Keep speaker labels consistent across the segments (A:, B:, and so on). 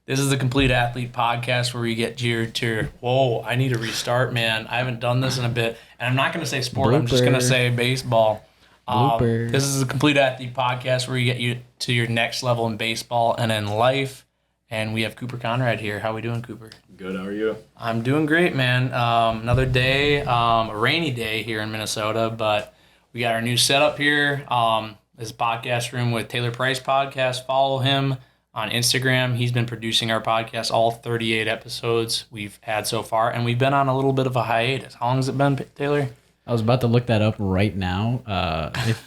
A: This is the Complete Athlete podcast where we get geared to, whoa, I need to restart, man. I haven't done this in a bit. And I'm not going to say sport. I'm just going to say baseball.
B: Blooper.
A: This is the Complete Athlete podcast where we get you to your next level in baseball and in life. And we have Cooper Conrad here. How we doing, Cooper?
C: Good, how are you?
A: I'm doing great, man. Another day, a rainy day here in Minnesota, but we got our new setup here. This podcast room with Taylor Price Podcast. Follow him on Instagram. He's been producing our podcast, all 38 episodes we've had so far, and we've been on a little bit of a hiatus. How long has it been, Taylor?
B: I was about to look that up right now.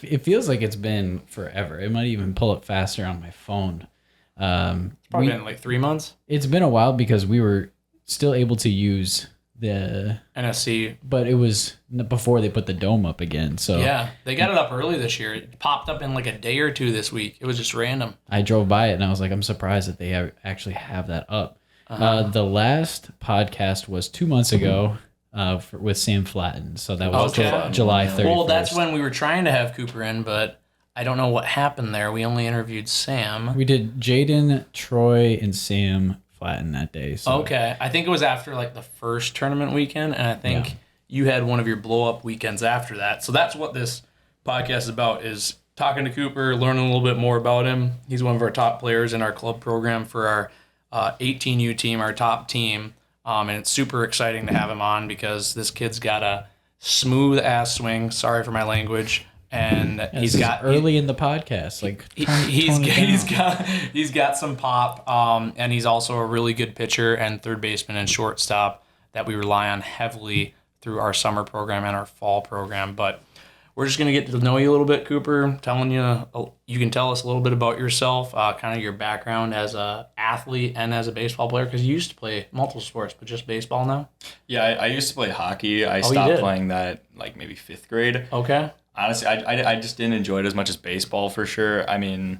B: It feels like it's been forever. It might even pull it faster on my phone.
A: It's probably been like 3 months.
B: It's been a while because we were still able to use the
A: NSC,
B: but it was before they put the dome up again. So
A: yeah, they got it up early this year. It popped up in like a day or two this week. It was just random.
B: I drove by it and I was like, I'm surprised that they actually have that up. The last podcast was 2 months ago with Sam Flatten. So that was July 31st.
A: Well, that's when we were trying to have Cooper in, but I don't know what happened there. We only interviewed Sam.
B: We did Jaden, Troy, and Sam Flatten that day. So.
A: Okay. I think it was after like the first tournament weekend, and I think you had one of your blow-up weekends after that. So that's what this podcast is about, is talking to Cooper, learning a little bit more about him. He's one of our top players in our club program for our 18U team, our top team. And it's super exciting to have him on because this kid's got a smooth-ass swing. Sorry for my language. And he's got
B: early in the podcast, like
A: he's got some pop, and he's also a really good pitcher and third baseman and shortstop that we rely on heavily through our summer program and our fall program. But we're just gonna get to know you a little bit, Cooper. Telling you can tell us a little bit about yourself, kind of your background as a athlete and as a baseball player, because you used to play multiple sports, but just baseball now.
C: Yeah, I used to play hockey. I stopped playing that like maybe 5th grade.
A: Okay.
C: Honestly, I just didn't enjoy it as much as baseball for sure. I mean,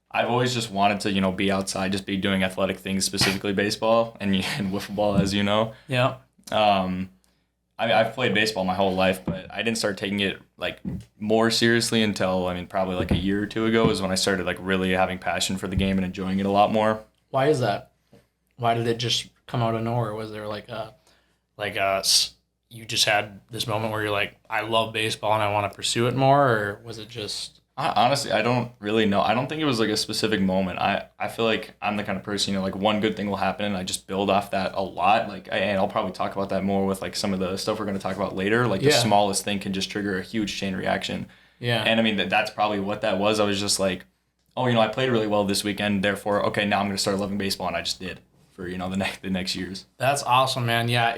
C: I've always just wanted to, be outside, just be doing athletic things, specifically baseball and wiffle ball, as you know.
A: Yeah.
C: I've played baseball my whole life, but I didn't start taking it like more seriously until, probably like a year or two ago is when I started like really having passion for the game and enjoying it a lot more.
A: Why is that? Why did it just come out of nowhere? Was there you just had this moment where you're like, I love baseball and I want to pursue it more, or was it just...
C: Honestly, I don't really know. I don't think it was like a specific moment. I feel like I'm the kind of person, like one good thing will happen and I just build off that a lot. And I'll probably talk about that more with like some of the stuff we're going to talk about later. Like the smallest thing can just trigger a huge chain reaction. Yeah. And that's probably what that was. I was just like, I played really well this weekend. Therefore, okay, now I'm going to start loving baseball. And I just did for, the next years.
A: That's awesome, man. Yeah,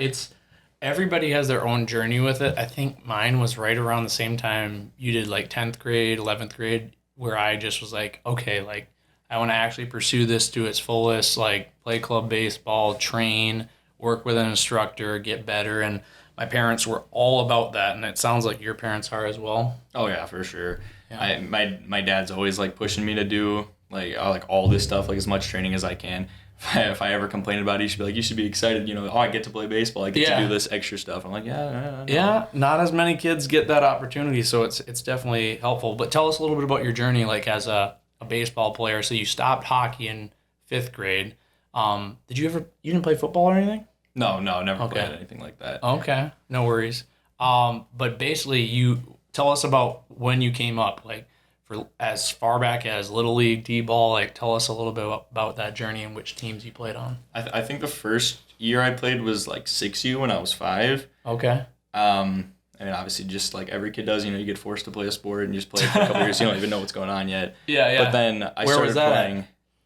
A: everybody has their own journey with it. I think mine was right around the same time you did, like 10th grade, 11th grade, where I just was like, okay, like I want to actually pursue this to its fullest, like play club baseball, train, work with an instructor, get better. And my parents were all about that. And it sounds like your parents are as well.
C: Oh yeah, for sure. Yeah. My dad's always like pushing me to do like all this stuff, like as much training as I can. If I ever complain about it, he should be like, you should be excited, I get to play baseball. I get to do this extra stuff. I'm like,
A: yeah, not as many kids get that opportunity, so it's definitely helpful. But tell us a little bit about your journey, like as a baseball player. So you stopped hockey in 5th grade. You didn't play football or anything?
C: No, never played anything like that.
A: Okay, no worries. But basically, you tell us about when you came up, like, for as far back as Little League, D-ball, like tell us a little bit about that journey and which teams you played on.
C: I think the first year I played was like 6U when I was 5.
A: Okay.
C: Obviously just like every kid does, you get forced to play a sport and you just play it for a couple years. You don't even know what's going on yet.
A: Yeah.
C: But then I started playing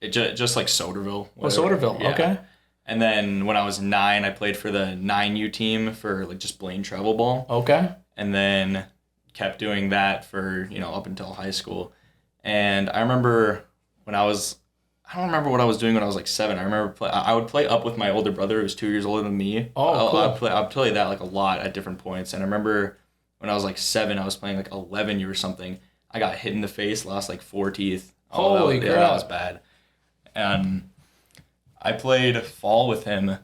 C: just like Soderville.
A: Soderville. Yeah. Okay.
C: And then when I was 9, I played for the 9U team for like just Blaine travel ball.
A: Okay.
C: And then kept doing that for, up until high school. And I remember I don't remember what I was doing when I was like 7. I remember I would play up with my older brother who was 2 years older than me.
A: Oh, cool.
C: I'd play that like a lot at different points. And I remember when I was like 7, I was playing like 11U or something. I got hit in the face, lost like 4 teeth.
A: Holy crap.
C: Yeah, that was bad. And I played fall with him,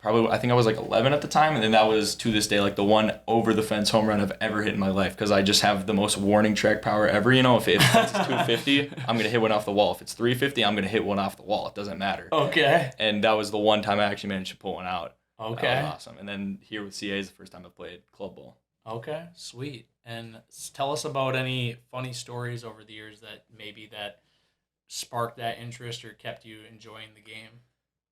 C: I think I was like 11 at the time, and then that was to this day like the one over the fence home run I've ever hit in my life, because I just have the most warning track power ever. You know, if it's 250, I'm gonna hit one off the wall. If it's 350, I'm gonna hit one off the wall. It doesn't matter.
A: Okay.
C: And that was the one time I actually managed to pull one out.
A: Okay.
C: That was awesome. And then here with CA is the first time I played club ball.
A: Okay, sweet. And tell us about any funny stories over the years that sparked that interest or kept you enjoying the game.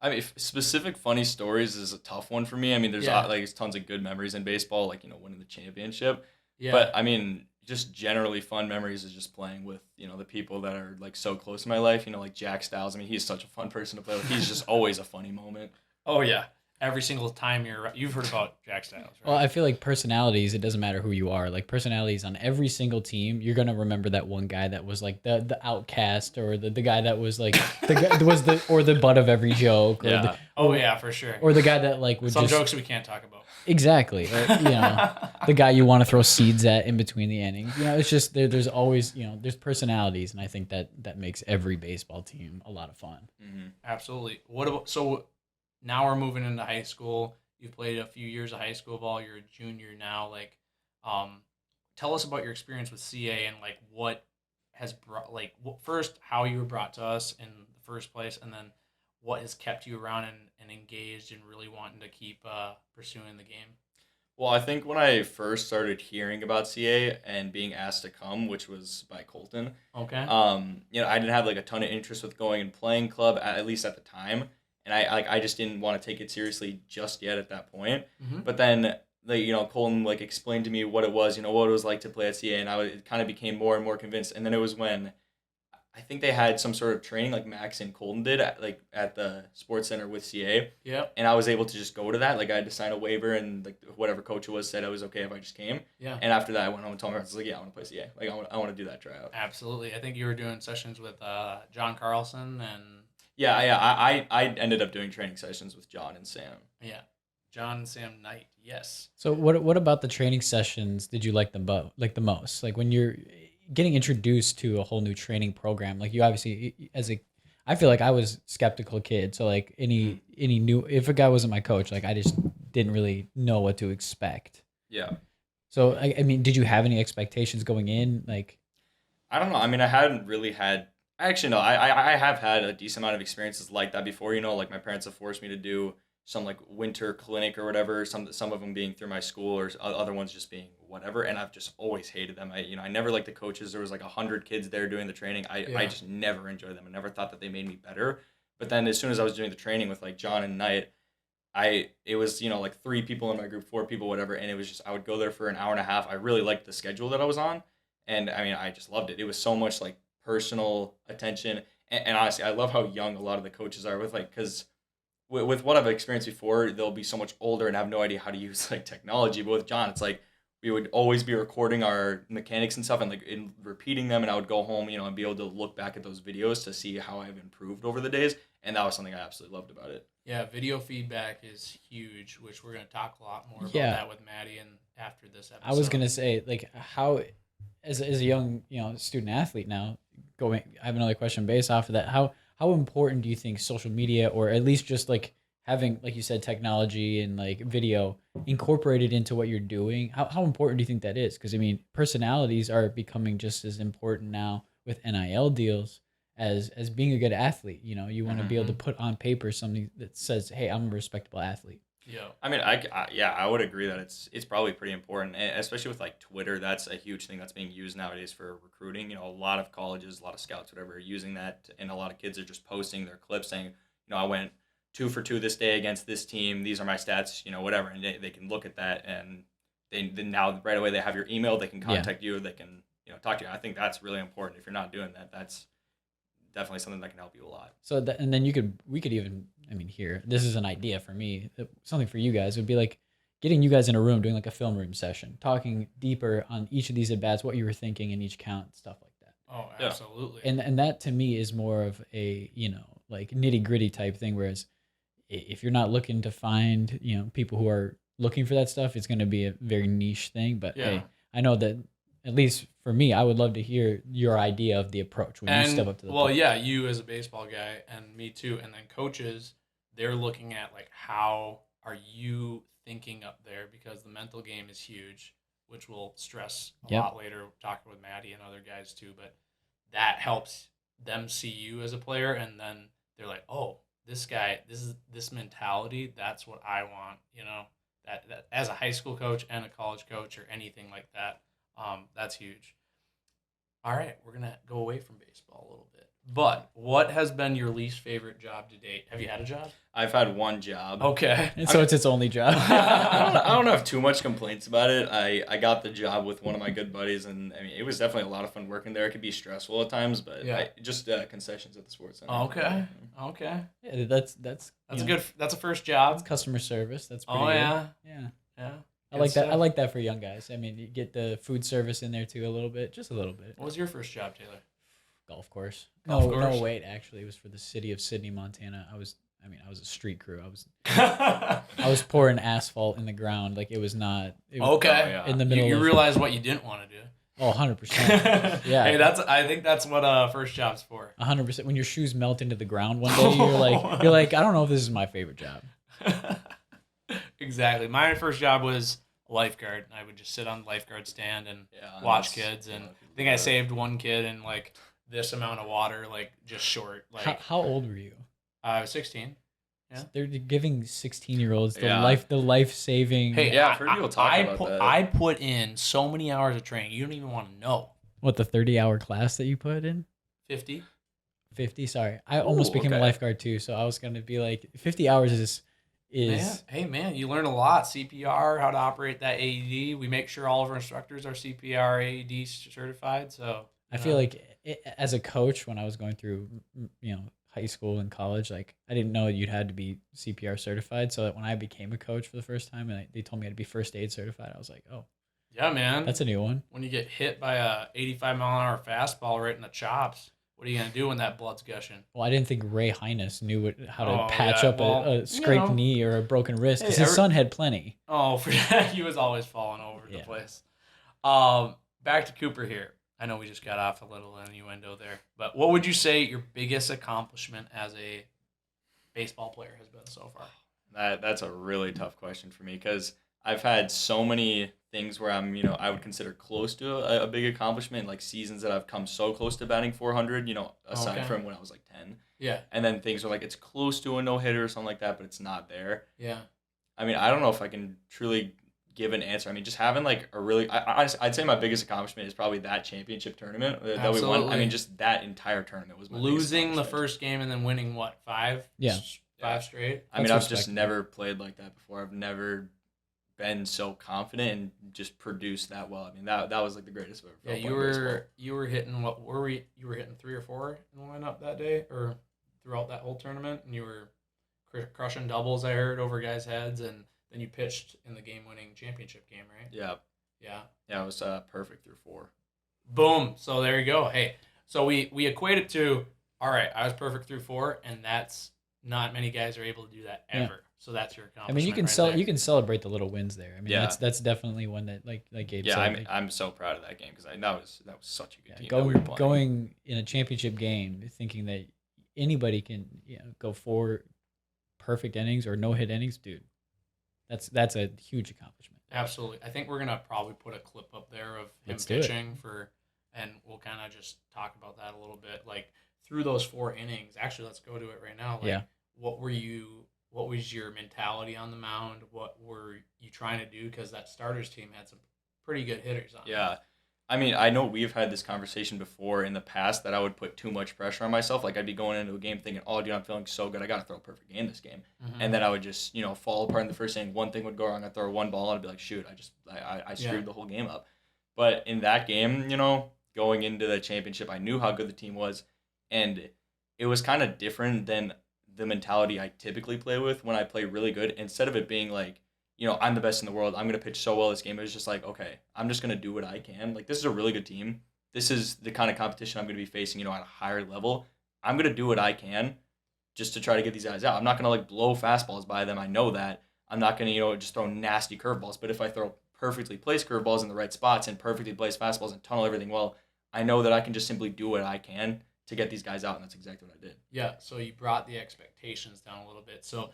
C: I mean, specific funny stories is a tough one for me. I mean, there's tons of good memories in baseball, like, winning the championship. Yeah. But I mean, just generally fun memories is just playing with, the people that are like so close in my life, like Jack Styles. I mean, he's such a fun person to play with. He's just always a funny moment.
A: Oh yeah. Every single time you've heard about Jack Styles, right?
B: Well, I feel like personalities, it doesn't matter who you are. Like personalities on every single team, you're gonna remember that one guy that was like the outcast, or the guy that was like the butt of every joke.
A: Yeah. For sure.
B: Or the guy that like would
A: some jokes we can't talk about.
B: Exactly. Or, the guy you want to throw seeds at in between the innings. It's just there's always there's personalities, and I think that makes every baseball team a lot of fun.
A: Mm-hmm. Absolutely. What about now we're moving into high school. You've played a few years of high school ball. You're a junior now. Like, tell us about your experience with CA and like what has brought, like, first how you were brought to us in the first place, and then what has kept you around and engaged and really wanting to keep pursuing the game.
C: Well, I think when I first started hearing about CA and being asked to come, which was by Colton.
A: Okay.
C: I didn't have like a ton of interest with going and playing club, at least at the time. And I just didn't want to take it seriously just yet at that point. Mm-hmm. But then, Colton explained to me what it was, what it was like to play at CA, and it kind of became more and more convinced. And then it was when I think they had some sort of training, like Max and Colton did, at the sports center with CA.
A: Yeah.
C: And I was able to just go to that. Like I had to sign a waiver, and like whatever coach it was said it was okay if I just came.
A: Yeah.
C: And after that, I went home and told my parents, like, yeah, I want to play CA. Like I want to do that tryout.
A: Absolutely. I think you were doing sessions with John Carlson and.
C: Yeah. I ended up doing training sessions with John and Sam.
A: Yeah, John and Sam Knight. Yes.
B: So what about the training sessions did you like the most? Like when you're getting introduced to a whole new training program, like you obviously I feel like I was skeptical kid. So like any new, if a guy wasn't my coach, like I just didn't really know what to expect.
C: Yeah.
B: So I mean, did you have any expectations going in? Like,
C: I don't know. I mean, I hadn't really had. Actually, no, I have had a decent amount of experiences like that before, like my parents have forced me to do some like winter clinic or whatever, some of them being through my school or other ones just being whatever, and I've just always hated them. I never liked the coaches. There was like 100 kids there doing the training. I just never enjoyed them. I never thought that they made me better. But then as soon as I was doing the training with like John and Knight, it was, like 3 people in my group, 4 people, whatever, and it was just I would go there for an hour and a half. I really liked the schedule that I was on, and I mean I just loved it. It was so much like personal attention, and honestly I love how young a lot of the coaches are with because with what I've experienced before, they'll be so much older and have no idea how to use like technology, but with John it's like we would always be recording our mechanics and stuff and like repeating them, and I would go home and be able to look back at those videos to see how I've improved over the days, and that was something I absolutely loved about it.
A: Yeah, video feedback is huge, which we're going to talk a lot more about that with Maddie and after this episode.
B: I was going to say, like, how as a young student athlete now, I have another question based off of that. How important do you think social media, or at least just like having, like you said, technology and like video incorporated into what you're doing, how important do you think that is? Because I mean, personalities are becoming just as important now with NIL deals as being a good athlete. You want to be able to put on paper something that says, hey, I'm a respectable athlete.
A: Yeah.
C: I mean, I would agree that it's probably pretty important, especially with like Twitter. That's a huge thing that's being used nowadays for recruiting. A lot of colleges, a lot of scouts, whatever, are using that, and a lot of kids are just posting their clips saying, I went 2 for 2 this day against this team. These are my stats, whatever, and they can look at that, and they now right away they have your email. They can contact you. They can talk to you. I think that's really important. If you're not doing that, that's definitely something that can help you a lot.
B: So and then we could even, I mean, here, this is an idea for me. Something for you guys would be like getting you guys in a room, doing like a film room session, talking deeper on each of these at bats, what you were thinking in each count, stuff like that.
A: Oh, absolutely.
B: And that to me is more of a like nitty gritty type thing. Whereas if you're not looking to find people who are looking for that stuff, it's going to be a very niche thing. But hey, I know that. At least for me, I would love to hear your idea of the approach when you step up to the plate.
A: You as a baseball guy and me too, and then coaches, they're looking at like how are you thinking up there? Because the mental game is huge, which we'll stress a
B: Yep.
A: lot later, talking with Maddie and other guys too. But that helps them see you as a player, and then they're like, oh, this guy, this mentality, that's what I want, that as a high school coach and a college coach or anything like that. That's huge. All right, we're going to go away from baseball a little bit. But what has been your least favorite job to date? Have you had a job?
C: I've had one job.
A: Okay.
B: And so it's its only job.
C: I don't have too much complaints about it. I got the job with one of my good buddies, and I mean it was definitely a lot of fun working there. It could be stressful at times, but
A: Yeah.
C: just concessions at the sports center.
A: Okay. Okay.
B: Yeah, that's
A: That's a good. That's a first job.
B: That's customer service. That's pretty
A: Oh
B: good.
A: yeah.
B: Yeah.
A: Yeah.
B: I like
A: Good
B: that. I
A: stuff.
B: like that for young guys. I mean, you get the food service in there too a little bit, just a little bit.
A: What was your first job, Taylor?
B: Golf course.
A: Golf
B: No,
A: course?
B: no, wait. Actually, it was for the city of Sydney, Montana. I was a street crew.
A: Okay.
B: I was pouring asphalt in the ground. Like it was not. It was
C: yeah.
B: in the middle.
A: You
B: of,
A: realize what you didn't want to do.
B: Oh, 100%. Yeah.
A: Hey, I think that's what first job's for.
B: 100%. When your shoes melt into the ground one day, you're like, I don't know if this is my favorite job.
A: Exactly. My first job was a lifeguard. I would just sit on the lifeguard stand and
C: Yeah,
A: watch
C: that's-
A: kids. And
C: yeah,
A: I think I saved one kid in like this amount of water, like just short. Like
B: How old were you?
A: I was 16. Yeah.
B: They're giving 16-year-olds the
C: Yeah.
B: life saving.
A: Hey,
C: Yeah, I've heard people talk about that.
A: I put in so many hours of training. You don't even want to know.
B: What, the 30-hour class that you put in?
A: 50.
B: 50. Sorry, I almost became a
C: okay.
B: lifeguard too. So I was gonna be like, 50 hours is
A: Man, hey man, you learn a lot. CPR, how to operate that AED. We make sure all of our instructors are CPR AED certified. So
B: I feel like as a coach, when I was going through, high school and college, like I didn't know you'd had to be CPR certified. So that when I became a coach for the first time and they told me I had to be first aid certified, I was like, oh,
A: yeah, man.
B: that's a new one.
A: When you get hit by a 85-mile-an-hour fastball right in the chops, what are you gonna do when that blood's gushing?
B: Well, I didn't think Ray Highness knew how to
A: Oh,
B: patch
A: yeah,
B: up
A: well,
B: a scraped
A: you know.
B: knee or a broken wrist because
A: Hey,
B: his son had plenty.
A: Oh, for that, he was always falling over the
B: Yeah.
A: place. Back to Cooper here. I know we just got off a little innuendo there, but what would you say your biggest accomplishment as a baseball player has been so far?
C: That's a really tough question for me because I've had so many things where I would consider close to a big accomplishment, like seasons that I've come so close to batting 400, aside
A: Okay.
C: from when I was like 10.
A: Yeah,
C: And then things are like it's close to a no-hitter or something like that, but it's not there.
A: yeah.
C: I mean, I don't know if I can truly give an answer. I mean, just having like a really, I'd say my biggest accomplishment is probably that championship tournament that we won. I
A: Absolutely.
C: mean, just that entire tournament was my biggest
A: Losing the
C: accomplishment.
A: first game and then winning what, 5?
B: Yeah.
A: 5 straight.
C: I mean,
B: That's
C: I've just
B: respectable.
C: never played like that before. I've never been so confident and just produced that well. I mean, that was like the greatest I've ever
A: Yeah,
C: felt playing baseball.
A: you were hitting what were we? You were hitting 3 or 4 in the lineup that day, or throughout that whole tournament, and you were crushing doubles. I heard over guys' heads, and then you pitched in the game-winning championship game, right?
C: Yeah,
A: Yeah.
C: it was perfect through 4.
A: Boom. So there you go. Hey, so we equate it to, all right, I was perfect through 4, and that's not many guys are able to do that ever.
B: Yeah.
A: So that's your
B: I
A: accomplishment.
B: mean,
A: right
B: you can celebrate the little wins there. I mean,
C: Yeah.
B: that's definitely one that like Gabe
C: Yeah,
B: said.
C: I'm so proud of that game because that was such a good
B: Yeah,
C: team. that we were playing.
B: going in a championship game, thinking that anybody can go 4 perfect innings or no hit innings, dude. That's a huge accomplishment.
A: Absolutely. I think we're gonna probably put a clip up there of him
B: Let's do it.
A: pitching and we'll kind of just talk about that a little bit. Like through those 4 innings. Actually, let's go to it right now. Like,
B: Yeah.
A: What was your mentality on the mound? What were you trying to do? Because that starters team had some pretty good hitters on.
C: Yeah. I mean, I know we've had this conversation before in the past that I would put too much pressure on myself. Like, I'd be going into a game thinking, oh, dude, I'm feeling so good. I got to throw a perfect game this game.
A: Mm-hmm.
C: And then I would just, fall apart in the first inning. One thing would go wrong. I'd throw one ball and I'd be like, shoot, I screwed the whole game up. But in that game, going into the championship, I knew how good the team was. And it was kind of different than the mentality I typically play with when I play really good. Instead of it being like, I'm the best in the world. I'm going to pitch so well this game. It was just like, okay, I'm just going to do what I can. Like, this is a really good team. This is the kind of competition I'm going to be facing, at a higher level. I'm going to do what I can just to try to get these guys out. I'm not going to, like, blow fastballs by them. I know that. I'm not going to, just throw nasty curveballs. But if I throw perfectly placed curveballs in the right spots and perfectly placed fastballs and tunnel everything well, I know that I can just simply do what I can to get these guys out, and that's exactly what I did.
A: Yeah, so you brought the expectations down a little bit. So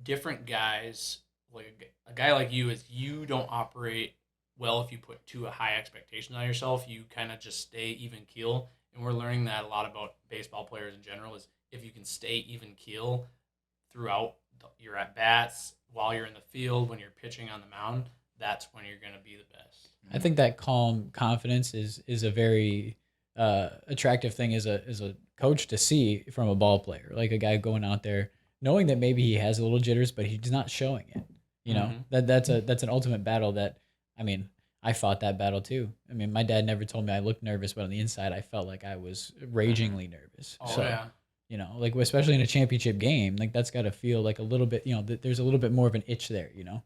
A: different guys like a guy like you is you don't operate well if you put too high expectations on yourself. You kind of just stay even keel, and we're learning that a lot about baseball players in general is if you can stay even keel throughout your at bats while you're in the field when you're pitching on the mound, that's when you're going to be the best.
B: I think that calm confidence is a very attractive thing as a coach to see from a ball player, like a guy going out there knowing that maybe he has a little jitters, but he's not showing it. You know, that's an ultimate battle that, I mean, I fought that battle too. I mean, my dad never told me I looked nervous, but on the inside, I felt like I was ragingly nervous.
A: Oh, yeah.
B: You know, like especially in a championship game, like that's got to feel like a little bit, you know, there's a little bit more of an itch there, you know?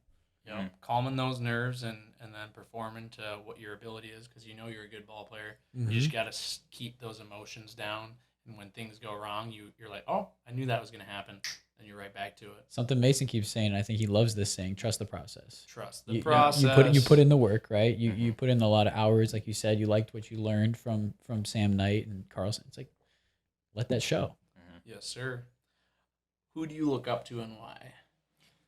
A: Calming those nerves and then performing to what your ability is, because you know you're a good ball player.
B: Mm-hmm.
A: You just got to keep those emotions down. And when things go wrong, you're like, oh, I knew that was going to happen. And you're right back to it.
B: Something Mason keeps saying, and I think he loves this saying, trust the process.
A: Trust the process.
B: You put in the work, right? You put in a lot of hours, like you said. You liked what you learned from Sam Knight and Carlson. It's like, let that show.
A: Yes, sir. Who do you look up to and why,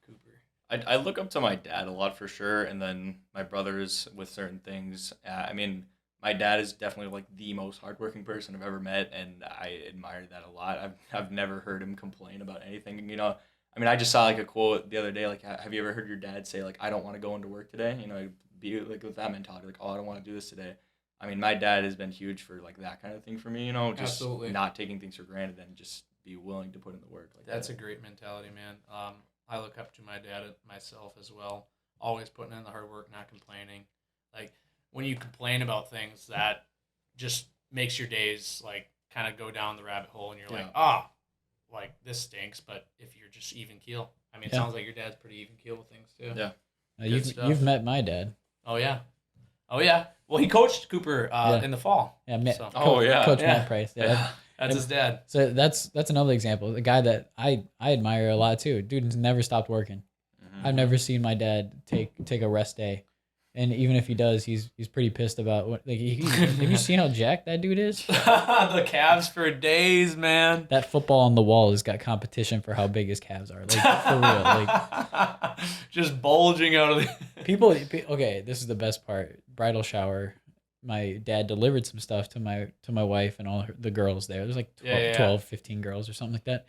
A: Cooper?
C: I look up to my dad a lot for sure, and then my brothers with certain things. I mean, my dad is definitely like the most hardworking person I've ever met, and I admire that a lot. I've never heard him complain about anything. You know, I mean, I just saw like a quote the other day. Like, have you ever heard your dad say like, "I don't want to go into work today"? You know, be like with that mentality, like, "Oh, I don't want to do this today." I mean, my dad has been huge for like that kind of thing for me. You know, just
A: Absolutely.
C: not taking things for granted and just be willing to put in the work. Like
A: That's
C: that.
A: a great mentality, man. I look up to my dad myself as well. Always putting in the hard work, not complaining. Like when you complain about things, that just makes your days like kind of go down the rabbit hole, and you're like, like this stinks. But if you're just even keel, I mean, it sounds like your dad's pretty even keel with things too.
C: Yeah.
B: You've met my dad.
A: Oh yeah. Well, he coached Cooper in the fall.
B: Yeah.
A: So.
B: Coach Matt Price. Yeah.
A: That's his dad.
B: So that's another example. The guy that I admire a lot too. Dude's never stopped working.
C: Mm-hmm.
B: I've never seen my dad take a rest day, and even if he does, he's pretty pissed about what. Like, have you seen how jacked that dude is?
A: The calves for days, man.
B: That football on the wall has got competition for how big his calves are. Like for real. Like
A: just bulging out of the
B: people. Okay, this is the best part. Bridal shower. My dad delivered some stuff to my wife and all the girls there. There's like 12, 15 girls or something like that.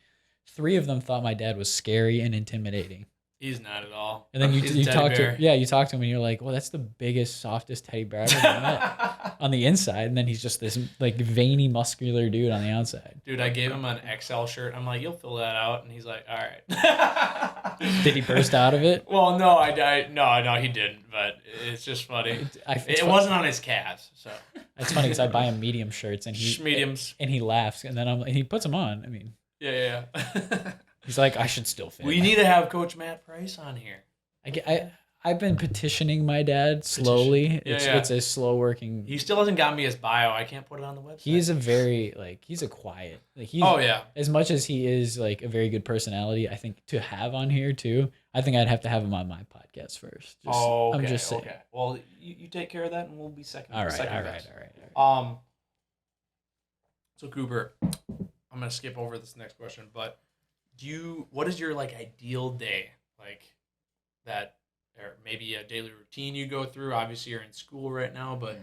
B: 3 of them thought my dad was scary and intimidating.
A: He's not at all.
B: And then you talk to him and you're like, well, that's the biggest, softest teddy bear I've ever met on the inside. And then he's just this like veiny, muscular dude on the outside.
A: Dude, I gave him an XL shirt. I'm like, you'll fill that out. And he's like, all right.
B: Did he burst out of it?
A: Well, no, no, he didn't. But it's just funny. It wasn't on his calves. So
B: it's funny because I buy him medium shirts and
A: mediums,
B: and he laughs and then and he puts them on. I mean,
A: yeah.
B: He's like, I should still fit.
A: We need to have Coach Matt Price on here.
B: I've been petitioning my dad slowly. It's a slow working.
A: He still hasn't gotten me his bio. I can't put it on the website.
B: He's a very he's a quiet. As much as he is like a very good personality, I think to have on here too. I think I'd have to have him on my podcast first.
A: Okay.
B: I'm just saying.
A: Okay. Well, you take care of that, and we'll be second.
B: All right.
A: So Cooper, I'm gonna skip over this next question, but what is your like ideal day like that, or maybe a daily routine you go through? Obviously you're in school right now, but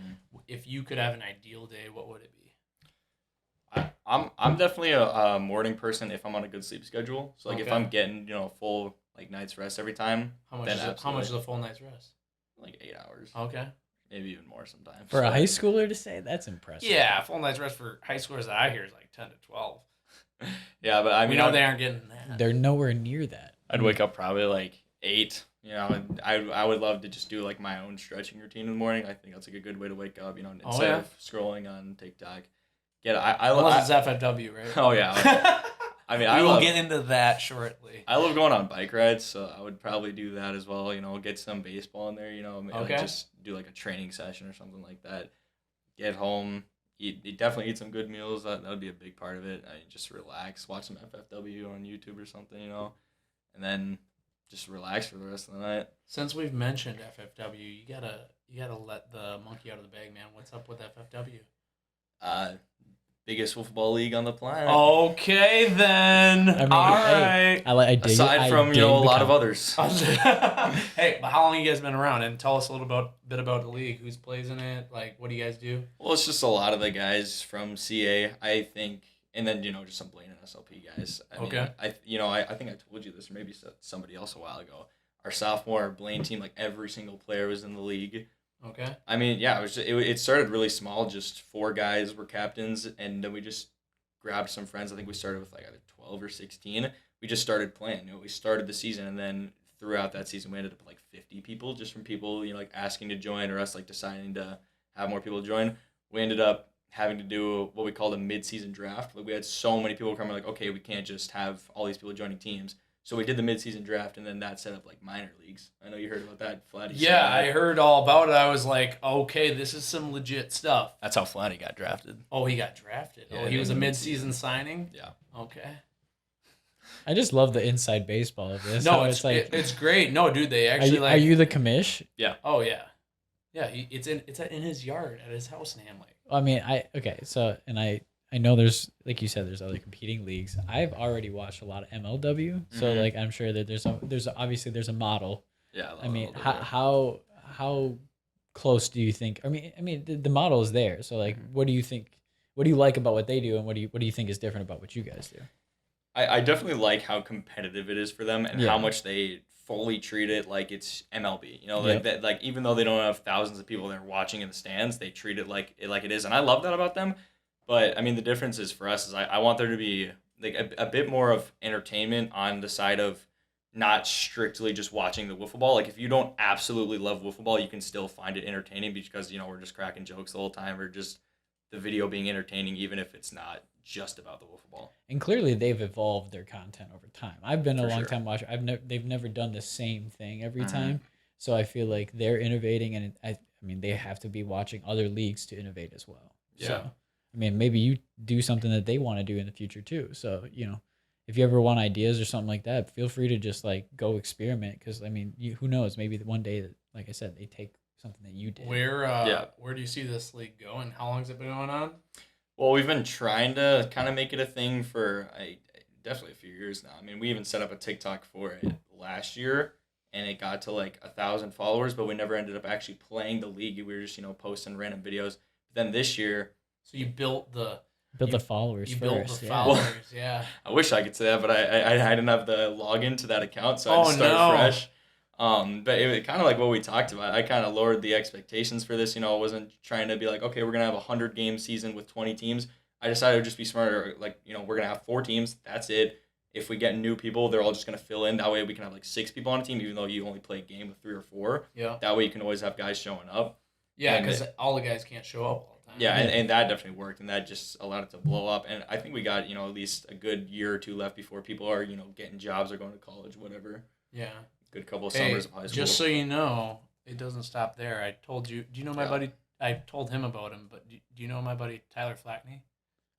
A: if you could have an ideal day, what would it be?
C: I'm definitely a morning person if I'm on a good sleep schedule. So like if I'm getting full like night's rest every time.
A: How much is a full night's rest?
C: Like 8 hours.
A: Okay.
C: Maybe even more sometimes.
B: For a high schooler to say, that's impressive.
A: Yeah, full night's rest for high schoolers that I hear is like 10 to 12.
C: Yeah, but I mean,
A: we know they aren't getting that.
B: They're nowhere near that.
C: I'd wake up probably like 8. I would love to just do like my own stretching routine in the morning. I think that's like a good way to wake up. Instead of scrolling on TikTok.
A: Unless it's FFW, right?
C: Oh yeah. I mean,
A: we will get into that shortly.
C: I love going on bike rides, so I would probably do that as well. Get some baseball in there. Just do like a training session or something like that. Get home. Definitely eat some good meals. That would be a big part of it. Just relax, watch some FFW on YouTube or something, and then just relax for the rest of the night.
A: Since we've mentioned FFW, you gotta let the monkey out of the bag, man. What's up with FFW?
C: biggest football league on the planet.
A: Okay, then.
B: I mean,
A: All
B: hey,
A: right.
B: I dig it.
C: Aside from, a lot of others.
A: Hey, but how long have you guys been around? And tell us a little bit about the league. Who's plays in it? Like, what do you guys do?
C: Well, it's just a lot of the guys from CA, I think, and then, just some Blaine and SLP guys. I
A: Okay.
C: mean, I think I told you this, or maybe somebody else a while ago. Our sophomore Blaine team, like every single player was in the league.
A: Okay.
C: I mean, yeah, it started really small. Just 4 guys were captains, and then we just grabbed some friends. I think we started with like either 12 or 16. We just started playing. We started the season, and then throughout that season, we ended up with like 50 people, just from people like asking to join or us like deciding to have more people join. We ended up having to do what we called a mid-season draft. Like we had so many people coming, like, okay, we can't just have all these people joining teams. So we did the mid-season draft, and then that set up like minor leagues. I know you heard about that, Flatty.
A: Yeah, I heard all about it. I was like, okay, this is some legit stuff.
C: That's how Flatty got drafted.
A: Oh, he got drafted.
C: Yeah,
A: Oh, he was a
C: in the
A: mid-season signing?
C: Yeah.
A: Okay.
B: I just love the inside baseball of this.
A: No,
B: How
A: it's
B: like,
A: it's great. No, dude, they actually
B: are you the commish?
A: Oh yeah, yeah. It's in his yard at his house in Hamley.
B: I mean, I know there's, like you said, there's other competing leagues. I've already watched a lot of MLW, so like I'm sure that there's obviously there's a model.
C: Yeah.
B: I mean, how close do you think? I mean, the model is there. So like, what do you think? What do you like about what they do, and what do you think is different about what you guys do?
C: I definitely like how competitive it is for them and
B: Yeah.
C: how much they fully treat it like it's MLB.
B: Yep.
C: Like even though they don't have thousands of people there watching in the stands, they treat it like it is, and I love that about them. But I mean, the difference is for us is I want there to be like a bit more of entertainment on the side of not strictly just watching the wiffle ball. Like if you don't absolutely love wiffle ball, you can still find it entertaining because we're just cracking jokes the whole time, or just the video being entertaining, even if it's not just about the wiffle ball.
B: And clearly, they've evolved their content over time. I've been a
C: For
B: long
C: sure.
B: time watcher. They've never done the same thing every
C: Mhm.
B: time. So I feel like they're innovating, and I mean, they have to be watching other leagues to innovate as well.
A: Yeah.
B: So, I mean, maybe you do something that they want to do in the future too. So, if you ever want ideas or something like that, feel free to just like go experiment. Because I mean, who knows? Maybe one day, that, like I said, they take something that you did.
A: Where do you see this league going? How long has it been going on?
C: Well, we've been trying to kind of make it a thing for definitely a few years now. I mean, we even set up a TikTok for it last year, and it got to like 1,000 followers, but we never ended up actually playing the league. We were just posting random videos. Then this year,
A: So you built the
B: followers
A: you
B: first.
A: built the
B: yeah.
A: followers, yeah.
C: I wish I could say that, but I didn't have the login to that account, so I had to start
A: no.
C: fresh. But it was kind of like what we talked about. I kind of lowered the expectations for this. I wasn't trying to be like, okay, we're gonna have a 100-game season with 20 teams. I decided to just be smarter. Like, we're gonna have 4 teams. That's it. If we get new people, they're all just gonna fill in. That way, we can have like 6 people on a team, even though you only play a game with 3 or 4.
A: Yeah.
C: That way, you can always have guys showing up.
A: Yeah,
C: And
A: because all the guys can't show up all the time.
C: Yeah, and that definitely worked, and that just allowed it to blow up. And I think we got at least a good year or 2 left before people are getting jobs or going to college, whatever.
A: Yeah.
C: Good couple of
A: Hey,
C: summers of high school.
A: just so you know, it doesn't stop there. I told you. Do you know my
C: Yeah.
A: buddy? I told him about him, but do you know my buddy Tyler Flackney?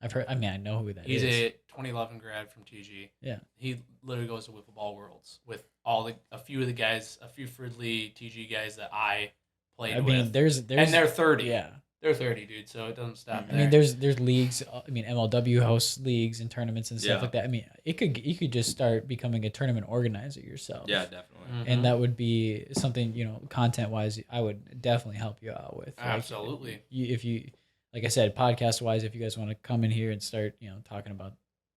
B: I've heard. I mean, I know who that
A: He's
B: is.
A: a 2011 grad from TG.
B: Yeah.
A: He literally goes to Wiffle Ball Worlds with a few Fridley TG guys that I played
B: I mean,
A: with.
B: there's
A: And they're 30.
B: yeah.
A: They're 30, dude, so it doesn't stop
B: I
A: there.
B: mean, there's leagues. I mean, MLW hosts leagues and tournaments and stuff
C: Yeah.
B: like that. I mean, you could just start becoming a tournament organizer yourself.
C: Yeah, definitely.
A: Mhm.
B: And that would be something, content wise, I would definitely help you out with. Like,
A: Absolutely.
B: if you, like I said, podcast wise, if you guys want to come in here and start, talking about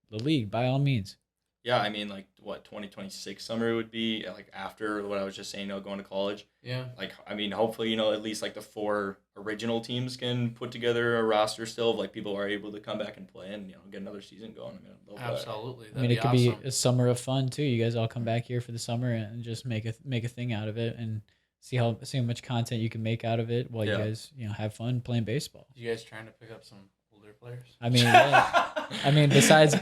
B: the league, by all means.
C: Yeah, I mean, like, 2026 summer would be, like, after what I was just saying, going to college.
A: Yeah.
C: Like, I mean, hopefully, at least, like, the 4 original teams can put together a roster still of, like, people are able to come back and play and, get another season going. I mean, I'd love that.
A: Absolutely.
B: I mean, it could be a summer of fun too. You guys all come back here for the summer and just make a thing out of it and see how much content you can make out of it while you
C: Yeah.
B: guys, have fun playing baseball.
A: You guys trying to pick up some older players?
B: I mean, yeah. I mean, besides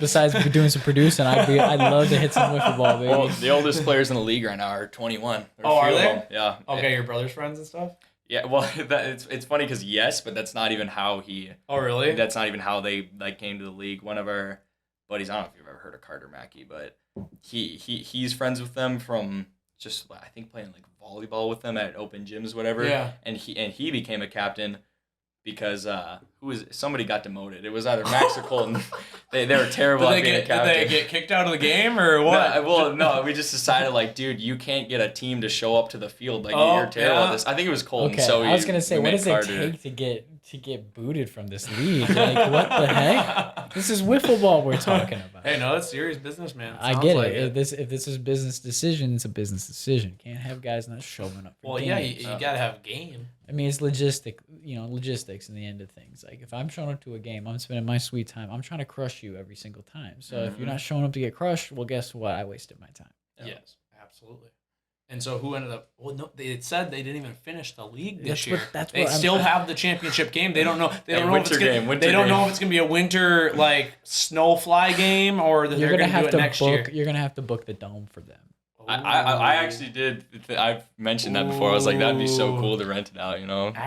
B: doing some producing, I'd love to hit some wiffle ball, baby.
C: Well, the oldest players in the league right now are 21. There
A: Oh,
C: a few
A: are
C: of
A: they?
C: them. Yeah.
A: Okay, your brother's friends and stuff?
C: Yeah, well, it's funny because yes, but that's not even how
A: Oh, really?
C: that's not even how they came to the league. One of our buddies, I don't know if you've ever heard of Carter Mackey, but he's friends with them from just, I think, playing like volleyball with them at open gyms, whatever.
A: Yeah.
C: And he became a captain because somebody got demoted. It was either Max or Colton. They were terrible at being a captain.
A: Did they get kicked out of the game or what?
C: No, we just decided like, dude, you can't get a team to show up to the field. Like you're terrible at this. I think it was Colton.
B: Okay,
C: So
B: I was gonna say, what does it take to get booted from this league? Like, what the heck? This is wiffle ball we're talking about.
A: Hey, no, it's serious business, man.
B: I get it. If this is business decision, it's a business decision. Can't have guys not showing up.
A: Well, yeah, you gotta have a game.
B: I mean, it's logistics in the end of things. Like, if I'm showing up to a game, I'm spending my sweet time. I'm trying to crush you every single time. So if you're not showing up to get crushed, well, guess what? I wasted my time.
A: Yes, absolutely. And so who ended up? Well, no, they had said they didn't even finish the league this year. They still have the championship game. They don't know. They don't know if it's gonna be a winter like snowfly game or that they're gonna do it next year.
B: You're gonna have to book the dome for them.
C: I actually did. I've mentioned that before. I was like, that'd be so cool to rent it out,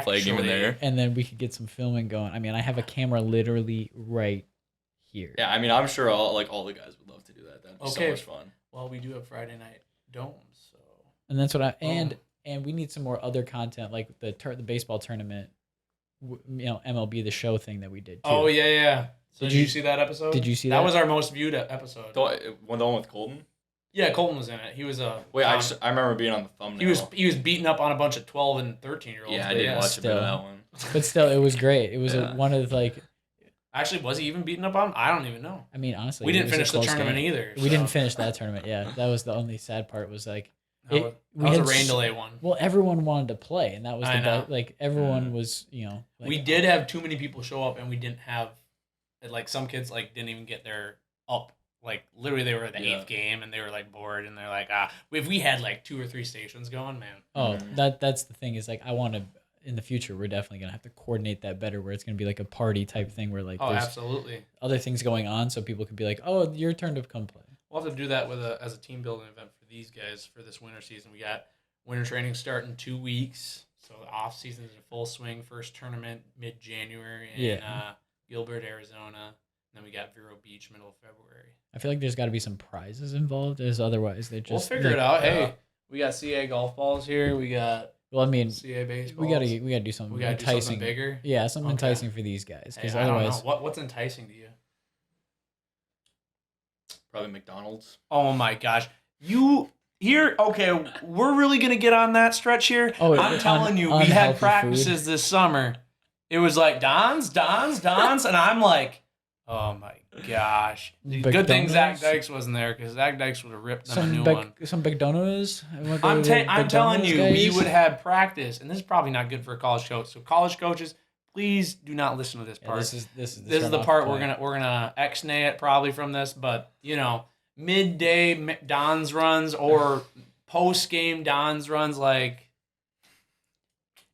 C: play a game in there.
B: And then we could get some filming going. I mean, I have a camera literally right here.
C: Yeah, I mean, I'm sure all the guys would love to do that. That'd be so much fun.
A: Well, we do have Friday night domes, so.
B: And that's what and we need some more other content like the baseball tournament, MLB The Show thing that we did too.
A: Oh yeah. So did you see that episode?
B: Did you see that?
A: That was our most viewed episode.
C: The one with Colton.
A: Yeah, Colton was in it. He was
C: Wait, I remember being on the thumbnail.
A: He was beating up on a bunch of 12 and 13-year-olds.
C: Yeah, I didn't watch a bit of that one.
B: But still, it was great. It was one of like.
A: Actually, was he even beating up on him? I don't even know.
B: I mean, honestly,
A: we didn't finish the tournament either.
B: We didn't finish that tournament. Yeah, that was the only sad part. Was like.
A: We had a rain delay one.
B: Well, everyone wanted to play, and that was the best. Like everyone was, Like,
A: we did have too many people show up, and we didn't have, like some kids like didn't even get their up. Like literally, they were at the 8th game, and they were like bored, and they're like, if we had like 2 or 3 stations going, man.
B: Oh, that's the thing is like I want to. In the future, we're definitely gonna have to coordinate that better, where it's gonna be like a party type thing, where like there's
A: absolutely
B: other things going on, so people can be like, oh, your turn to come play.
A: We'll have to do that as a team building event for these guys for this winter season. We got winter training starting in 2 weeks, so the off season is in full swing. First tournament mid-January in Gilbert, Arizona. And then we got Vero Beach middle of February.
B: I feel like there's got to be some prizes involved, as otherwise they just.
A: We'll figure it out. Hey, we got CA golf balls here. We got.
B: Well, I mean,
A: CA baseball.
B: We gotta do something.
A: We gotta
B: enticing.
A: Do something bigger.
B: Yeah, something enticing for these guys, because
A: otherwise, what's enticing to you?
C: Probably McDonald's.
A: Oh my gosh, okay, we're really gonna get on that stretch here.
B: Oh,
A: I'm telling you, we had practices this summer. It was like Don's, and I'm like, oh my gosh. Good thing Zach Dykes wasn't there, because Zach Dykes would have ripped them a new one.
B: Some McDonald's.
A: I'm telling you, we would have practice, and this is probably not good for a college coach. So college coaches, please do not listen to this part.
B: This is
A: the part we're gonna X-nay it probably from this, but midday Don's runs or post game Don's runs, like.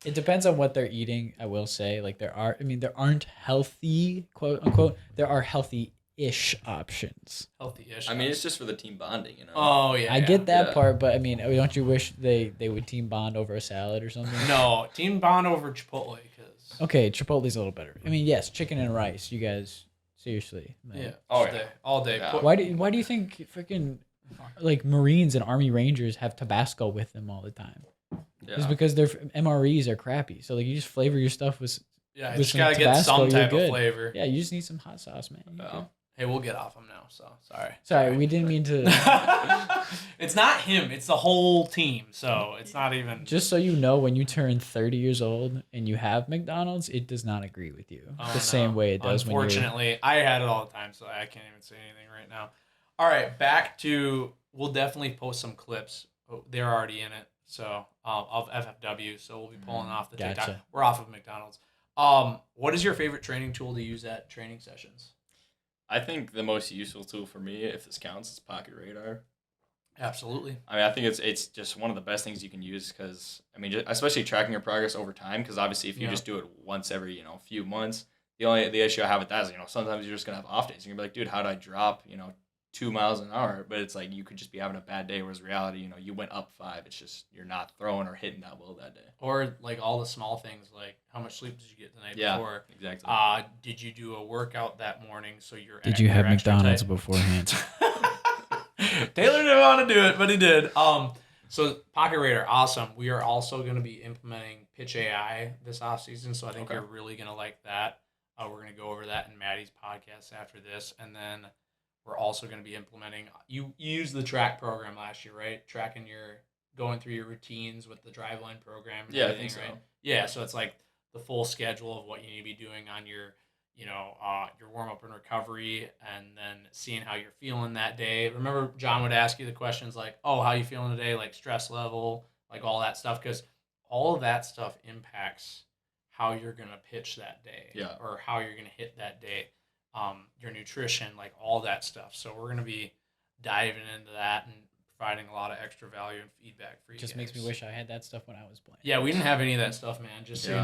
B: It depends on what they're eating. I will say, like there aren't healthy, quote unquote. There are healthy-ish options.
A: Healthy-ish.
C: I mean, it's just for the team bonding,
A: Oh yeah.
B: I get that part, but I mean, don't you wish they would team bond over a salad or something?
A: No, team bond over Chipotle, because.
B: Okay, Chipotle's a little better. I mean, yes, chicken and rice. You guys, seriously.
A: Yeah.
C: All
A: day.
C: Yeah.
B: Why do you think freaking like Marines and Army Rangers have Tabasco with them all the time? Yeah. It's because their MREs are crappy. So like you just flavor your stuff with
A: you just gotta get some type of flavor.
B: Yeah, you just need some hot sauce, man.
A: Hey, we'll get off him now. So
B: sorry, we didn't mean to.
A: It's not him. It's the whole team. So it's not even.
B: Just so you know, when you turn 30 years old and you have McDonald's, it does not agree with you same way it does.
A: Unfortunately, I had it all the time, so I can't even say anything right now. All right, back to. We'll definitely post some clips. They're already in it. So of FFW, so we'll be pulling off the TikTok. We're off of McDonald's. What is your favorite training tool to use at training sessions?
C: I think the most useful tool for me, if this counts, is Pocket Radar.
A: Absolutely.
C: I mean, I think it's just one of the best things you can use because, I mean, especially tracking your progress over time, because obviously if you just do it once every, few months, the issue I have with that is, sometimes you're just going to have off days. You're going to be like, dude, how did I drop, 2 miles an hour? But it's like you could just be having a bad day, whereas reality, you went up 5. It's just you're not throwing or hitting that well that day.
A: Or like all the small things, like how much sleep did you get the night before?
C: Exactly.
A: Did you do a workout that morning so you're
B: Did you have McDonald's beforehand?
A: Taylor didn't want to do it, but he did. So Pocket Radar, awesome. We are also going to be implementing Pitch AI this offseason, so I think you're really going to like that. We're going to go over that in Maddie's podcast after this, and then we're also going to be implementing. You used the track program last year, right? Tracking going through your routines with the Driveline program. And
C: I think so.
A: Right? Yeah, so it's like the full schedule of what you need to be doing on your your warm up and recovery, and then seeing how you're feeling that day. Remember, John would ask you the questions like, "Oh, how you feeling today?" Like stress level, like all that stuff, because all of that stuff impacts how you're gonna pitch that day, or how you're gonna hit that day. Your nutrition, like all that stuff. So we're gonna be diving into that and providing a lot of extra value and feedback for you.
B: Just
A: guys.
B: makes me wish I had that stuff when I was playing.
A: Yeah, we didn't have any of that stuff, man. Just so you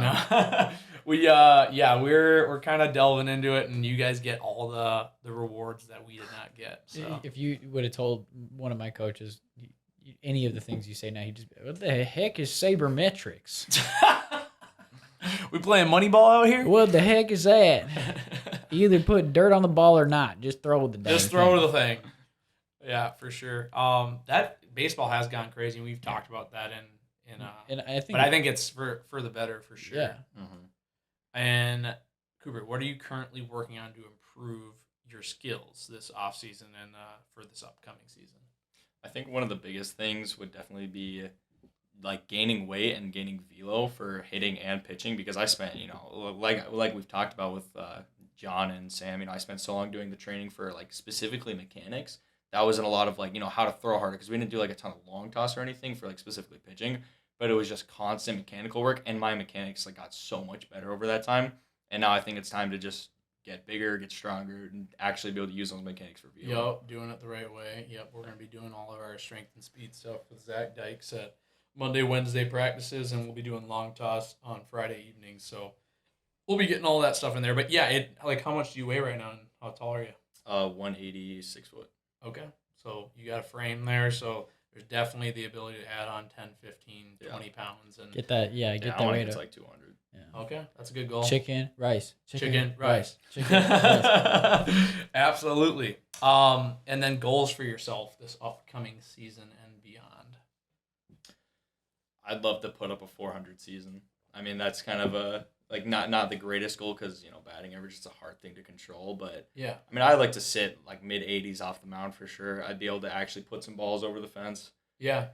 A: know, we're kind of delving into it, and you guys get all the rewards that we did not get. So
B: If you would have told one of my coaches any of the things you say now, he'd just be, what the heck is sabermetrics?
A: we playing Moneyball out here?
B: What the heck is that? Either put dirt on the ball or not. Just throw the
A: Just throw the thing. Yeah, for sure. That baseball has gone crazy. We've talked about that
B: and I think,
A: but I think it's for the better for sure.
B: Yeah.
A: And Cooper, what are you currently working on to improve your skills this off season and for this upcoming season?
C: I think one of the biggest things would definitely be like gaining weight and gaining velo for hitting and pitching, because I spent, like we've talked about with John and Sam, I spent so long doing the training for like specifically mechanics. That wasn't a lot of like, how to throw harder, because we didn't do like a ton of long toss or anything for like specifically pitching, but it was just constant mechanical work, and my mechanics like got so much better over that time. And now I think it's time to just get bigger, get stronger, and actually be able to use those mechanics for velo.
A: Yep, doing it the right way. Yep, we're going to be doing all of our strength and speed stuff with Zach Dykes at Monday, Wednesday practices, and we'll be doing long toss on Friday evenings. So we'll be getting all that stuff in there. But yeah, how much do you weigh right now, and how tall are you?
C: 180, 6 foot.
A: Okay, so you got a frame there, so there's definitely the ability to add on 10, 15, 20 pounds. And
B: get that, get that weight
C: up.
B: It's
C: like 200.
A: Yeah. Okay, that's a good goal.
B: Chicken, rice.
A: Chicken, rice.
B: Chicken, rice.
A: Absolutely. And then goals for yourself this upcoming season and beyond.
C: I'd love to put up a 400 season. I mean, that's kind of a not the greatest goal, because batting average is a hard thing to control, but
A: yeah,
C: I mean, I'd like to sit like mid 80s off the mound for sure. I'd be able to actually put some balls over the fence.
A: Yeah.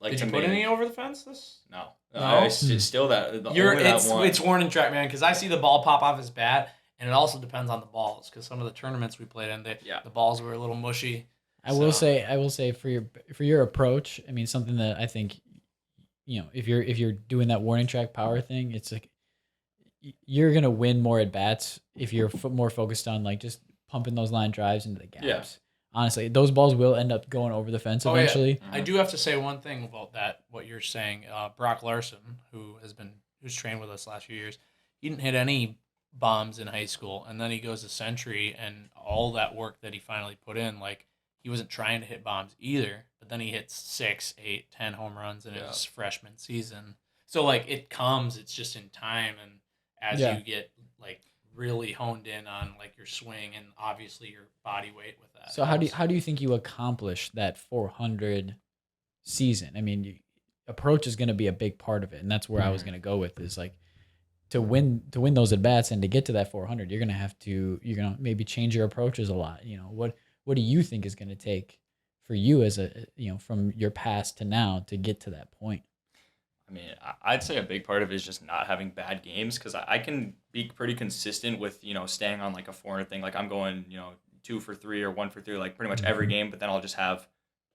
C: Like,
A: did you put any over the fence this?
C: No.
A: It's
C: still that.
A: It's warning track, man, because I see the ball pop off his bat, and it also depends on the balls, because some of the tournaments we played in, the balls were a little mushy.
B: I will say for your approach, I mean, something that I think, if you're doing that warning track power thing, it's like you're gonna win more at bats if you're more focused on like just pumping those line drives into the gaps.
C: Yeah.
B: Honestly, those balls will end up going over the fence eventually.
A: Yeah. I do have to say one thing about that, what you're saying. Brock Larson, who's trained with us the last few years, he didn't hit any bombs in high school, and then he goes to Century, and all that work that he finally put in, like he wasn't trying to hit bombs either, but then he hits 6, 8, 10 home runs in his freshman season. So like it's just in time, and as you get like really honed in on like your swing and obviously your body weight with that.
B: So how do you think you accomplish that 400 season? I mean, approach is going to be a big part of it, and that's where I was going to go with, is like to win those at bats and to get to that 400, you're going to maybe change your approaches a lot. What do you think is going to take for you as from your past to now to get to that point?
C: I mean, I'd say a big part of it is just not having bad games, because I can be pretty consistent with, staying on like a 400 thing. Like I'm going, 2 for 3 or 1 for 3, like pretty much every game, but then I'll just have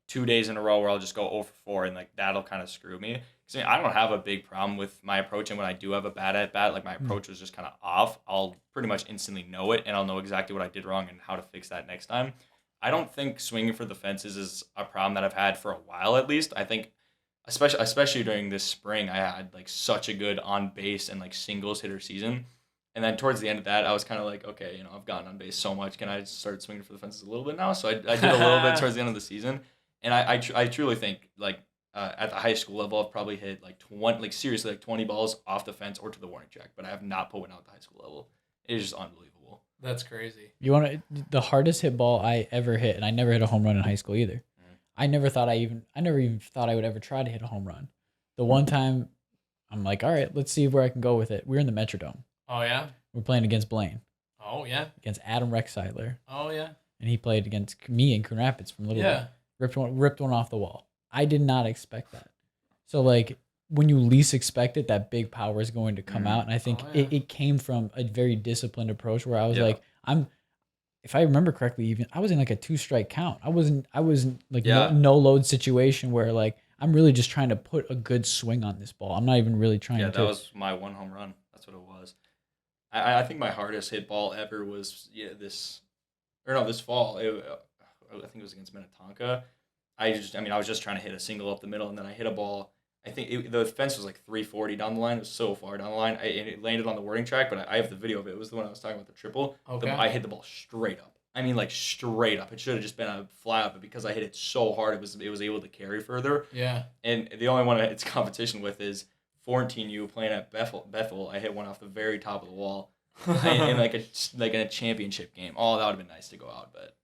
C: 2 days in a row where I'll just go 0 for 4, and like that'll kind of screw me. Because I don't have a big problem with my approach, and when I do have a bad at bat, like my approach was just kind of off, I'll pretty much instantly know it, and I'll know exactly what I did wrong and how to fix that next time. I don't think swinging for the fences is a problem that I've had for a while, at least. I think especially during this spring, I had like such a good on base and like singles hitter season, and then towards the end of that, I was kind of like, okay, I've gotten on base so much, can I start swinging for the fences a little bit now? So I did a little bit towards the end of the season, and I truly think like at the high school level, I've probably hit like 20 balls off the fence or to the warning track, but I have not put one out at the high school level. It is just unbelievable.
A: That's crazy.
B: The hardest hit ball I ever hit, and I never hit a home run in high school either. I never even thought I would ever try to hit a home run. The one time I'm like, all right, let's see where I can go with it. We're in the Metrodome.
A: Oh yeah.
B: We're playing against Blaine,
A: Oh yeah.
B: against Adam Rexseidler,
A: Oh yeah.
B: and he played against me in Coon Rapids from Little
A: Yeah.
B: League. Ripped one off the wall. I did not expect that. So like when you least expect it, that big power is going to come out, and I think it came from a very disciplined approach where I was like, if I remember correctly, even I was in like a 2-strike count. I wasn't like no load situation where like I'm really just trying to put a good swing on this ball. I'm not even really trying to.
C: Yeah, that was my one home run. That's what it was. I think my hardest hit ball ever was this fall. I think it was against Minnetonka. I was just trying to hit a single up the middle, and then I hit a ball. I think the fence was like 340 down the line. It was so far down the line. And it landed on the warning track, but I have the video of it. It was the one I was talking about, the triple.
A: Okay.
C: I hit the ball straight up. I mean, like straight up. It should have just been a fly up, but because I hit it so hard, it was able to carry further.
A: Yeah.
C: And the only one it's competition with is 14U playing at Bethel. I hit one off the very top of the wall in like in a championship game. Oh, that would have been nice to go out, but.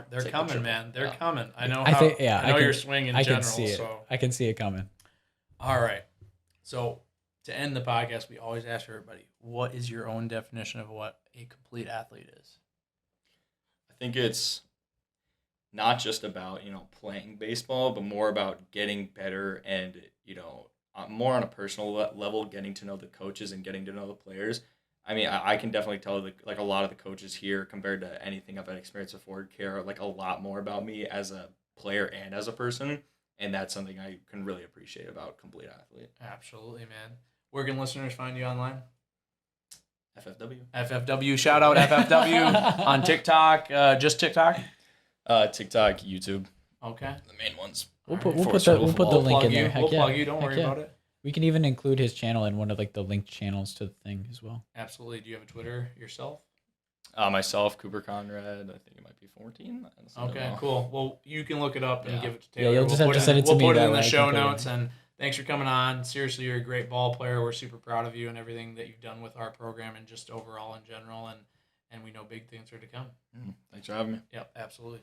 A: They're coming, man. They're coming. I know.
B: I know
A: your swing in general.
B: Can see it.
A: So
B: I can see it coming.
A: all right. So to end the podcast, we always ask everybody, what is your own definition of what a complete athlete is?
C: I think it's not just about playing baseball, but more about getting better and more on a personal level, getting to know the coaches and getting to know the players. I mean, I can definitely tell a lot of the coaches here, compared to anything I've had experience before, care like a lot more about me as a player and as a person, and that's something I can really appreciate about Complete Athlete.
A: Absolutely, man. Where can listeners find you online?
C: FFW.
A: FFW. Shout out FFW on TikTok. Just TikTok.
C: TikTok, YouTube.
A: Okay.
C: The main ones.
B: We'll put the link in there.
A: We'll plug you. Don't worry about it.
B: We can even include his channel in one of like the linked channels to the thing as well.
A: Absolutely. Do you have a Twitter yourself?
C: Myself, Cooper Conrad. I think it might be 14.
A: Okay, cool. Well, you can look it up and give it to Taylor.
B: Yeah, you'll just have to send it to me.
A: We'll put it in the show notes. And thanks for coming on. Seriously, you're a great ball player. We're super proud of you and everything that you've done with our program and just overall in general. And we know big things are to come.
C: Thanks for having me.
A: Yep, absolutely.